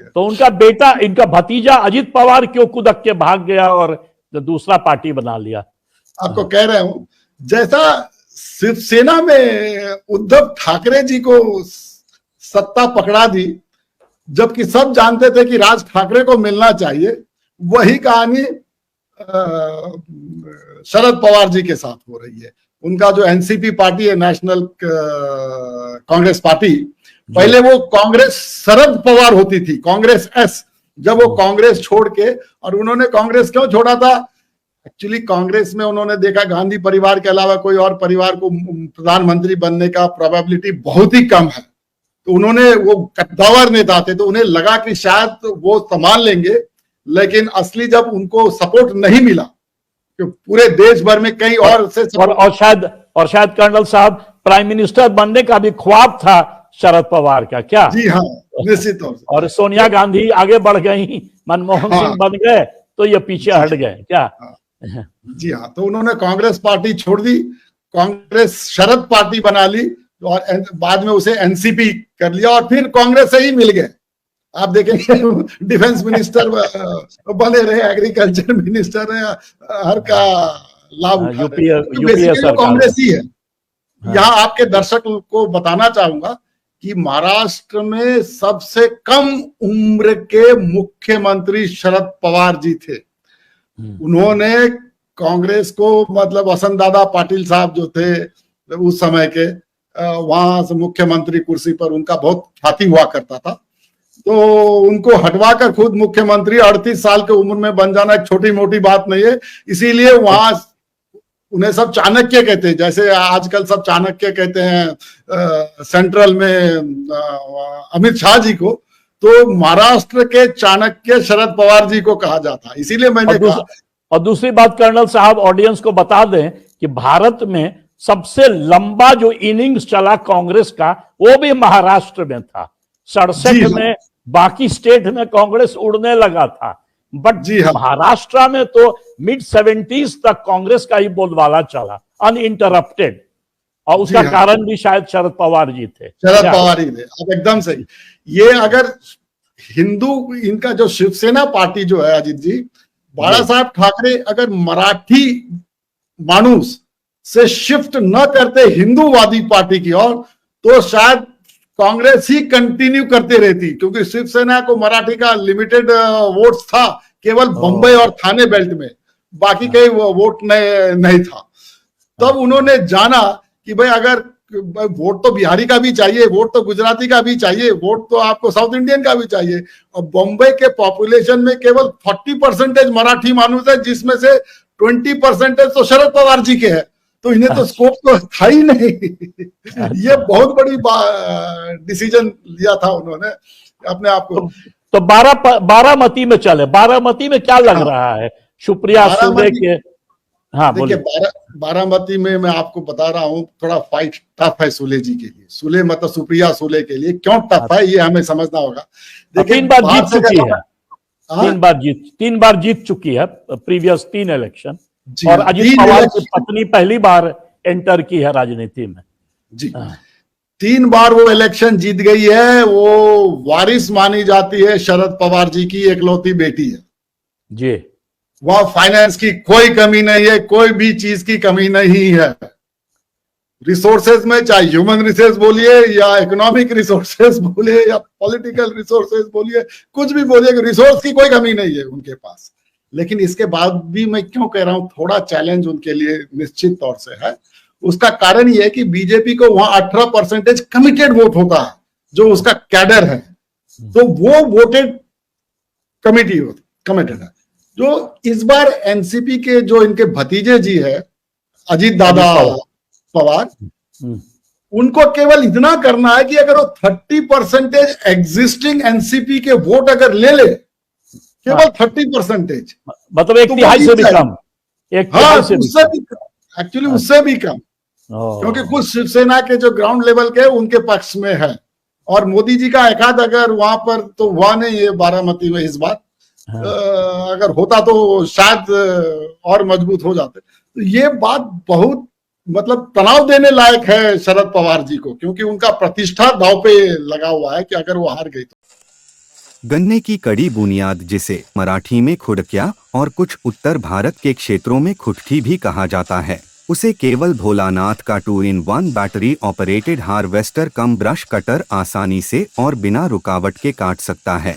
तो उनका बेटा, इनका भतीजा अजित पवार क्यों कुदक के भाग गया और दूसरा पार्टी बना लिया? आपको कह रहा हूं, जैसा शिवसेना में उद्धव ठाकरे जी को सत्ता पकड़ा दी, जबकि सब जानते थे कि राज ठाकरे को मिलना चाहिए, वही कहानी शरद पवार जी के साथ हो रही है। उनका जो एनसीपी पार्टी है, नेशनल कांग्रेस पार्टी, पहले वो कांग्रेस शरद पवार होती थी, कांग्रेस एस। जब वो कांग्रेस छोड़ के, और उन्होंने कांग्रेस क्यों छोड़ा था? एक्चुअली कांग्रेस में उन्होंने देखा गांधी परिवार के अलावा कोई और परिवार को प्रधानमंत्री बनने का प्रोबेबिलिटी बहुत ही कम है, तो उन्होंने, वो कद्दावर नेता थे, तो उन्हें लगा कि शायद वो संभाल लेंगे। लेकिन असली जब उनको सपोर्ट नहीं मिला, कि पूरे देश भर में कहीं और से और शायद कर्नल साहब, प्राइम मिनिस्टर बनने का भी ख्वाब था शरद पवार का, क्या? जी हाँ, निश्चित तौर से। और सोनिया गांधी आगे बढ़ गई, मनमोहन सिंह बन गए, तो ये पीछे हट गए, क्या? जी हाँ, तो उन्होंने कांग्रेस पार्टी छोड़ दी, कांग्रेस शरद पार्टी बना ली, और बाद में उसे एनसीपी कर लिया, और फिर कांग्रेस से ही मिल गए। आप देखेंगे डिफेंस मिनिस्टर बने रहे, एग्रीकल्चर मिनिस्टर है, हर का लाभ उठा रहे। कांग्रेस ही है। यहाँ आपके दर्शक को बताना चाहूंगा कि महाराष्ट्र में सबसे कम उम्र के मुख्यमंत्री शरद पवार जी थे। उन्होंने कांग्रेस को, मतलब वसंत दादा पाटिल साहब जो थे उस समय के, वहां से मुख्यमंत्री कुर्सी पर उनका बहुत ख्याति हुआ करता था, तो उनको हटवाकर खुद मुख्यमंत्री 38 साल के उम्र में बन जाना एक छोटी मोटी बात नहीं है। इसीलिए वहां उन्हें सब चाणक्य कहते हैं, जैसे आजकल सब चाणक्य कहते हैं सेंट्रल में अमित शाह जी को, तो महाराष्ट्र के चाणक्य शरद पवार जी को कहा जाता है। इसीलिए मैंने कहा। और दूसरी बात कर्नल साहब, ऑडियंस को बता दें कि भारत में सबसे लंबा जो इनिंग्स चला कांग्रेस का, वो भी महाराष्ट्र में था। 67 में बाकी स्टेट में कांग्रेस उड़ने लगा था, बट महाराष्ट्र में तो मिड 70s तक कांग्रेस का ही बोलबाला चला, अनइंटरप्टेड। और उसका कारण भी शायद शरद पवार जी थे। शरद पवार ही थे, अब एकदम सही। ये अगर हिंदू, इनका जो शिवसेना पार्टी जो है अजीत जी, बाला साहब ठाकरे अगर मराठी मानुस से शिफ्ट न करते हिंदूवादी पार्टी की ओर, तो शायद कांग्रेस ही कंटिन्यू करती रहती, क्योंकि शिवसेना को मराठी का लिमिटेड वोट्स था, केवल बंबई और थाने बेल्ट में, बाकी कहीं वोट नहीं था। तब उन्होंने जाना कि भाई अगर वोट तो बिहारी का भी चाहिए, वोट तो गुजराती का भी चाहिए, वोट तो आपको साउथ इंडियन का भी चाहिए, और बंबई के पॉपुलेशन में केवल 40% मराठी मानुस है, जिसमें से 20% तो शरद पवार जी के हैं, तो इन्हें तो स्कोप तो था ही नहीं। ये बहुत बड़ी डिसीजन लिया था उन्होंने अपने आप को। तो बारामती में चले, बारामती में क्या लग रहा है सुप्रिया सुले के? हाँ, देखिए बारामती में मैं आपको बता रहा हूँ, थोड़ा फाइट टफ है सुले जी के लिए। सुले मतलब सुप्रिया सुले के लिए क्यों टफ है, ये हमें समझना होगा। देखिए 3 बार जीत चुकी है, 3 बार जीत चुकी है प्रीवियस 3 इलेक्शन, और अजित पवार की पत्नी पहली बार एंटर की है राजनीति में। जी 3 बार वो इलेक्शन जीत गई है। वो वारिस मानी जाती है, शरद पवार जी की इकलौती बेटी है जी। वह फाइनेंस की कोई कमी नहीं है, कोई भी चीज की कमी नहीं है। रिसोर्सेज में, चाहे ह्यूमन रिसोर्स बोलिए या इकोनॉमिक रिसोर्सेज बोलिए या पॉलिटिकल रिसोर्सेज बोलिए, कुछ भी बोलिए, रिसोर्स की कोई कमी नहीं है उनके पास। लेकिन इसके बाद भी मैं क्यों कह रहा हूं, थोड़ा चैलेंज उनके लिए निश्चित तौर से है। उसका कारण यह है कि बीजेपी को वहां 18% कमिटेड वोट होता है, जो उसका कैडर है, तो वो वोटेड कमिटेड है। जो इस बार एनसीपी के जो इनके भतीजे जी है अजीत दादा पवार, उनको केवल इतना करना है कि अगर वो 30% एग्जिस्टिंग एनसीपी के वोट अगर ले ले, केवल 30%, मतलब एक तिहाई से भी कम, एक्चुअली उससे भी कम, क्योंकि कुछ शिवसेना के जो ग्राउंड लेवल के उनके पक्ष में है, और मोदी जी का एकाध अगर वहां पर तो हुआ नहीं है बारामती में इस बार, अगर होता तो शायद और मजबूत हो जाते। तो ये बात बहुत मतलब तनाव देने लायक है शरद पवार जी को, क्योंकि उनका प्रतिष्ठा दांव पे लगा हुआ है कि अगर वो हार गई तो गन्ने की कड़ी बुनियाद, जिसे मराठी में खुडक्या और कुछ उत्तर भारत के क्षेत्रों में खुटकी भी कहा जाता है, उसे केवल भोलानाथ का 2-in-1 बैटरी ऑपरेटेड हार्वेस्टर कम ब्रश कटर आसानी से और बिना रुकावट के काट सकता है।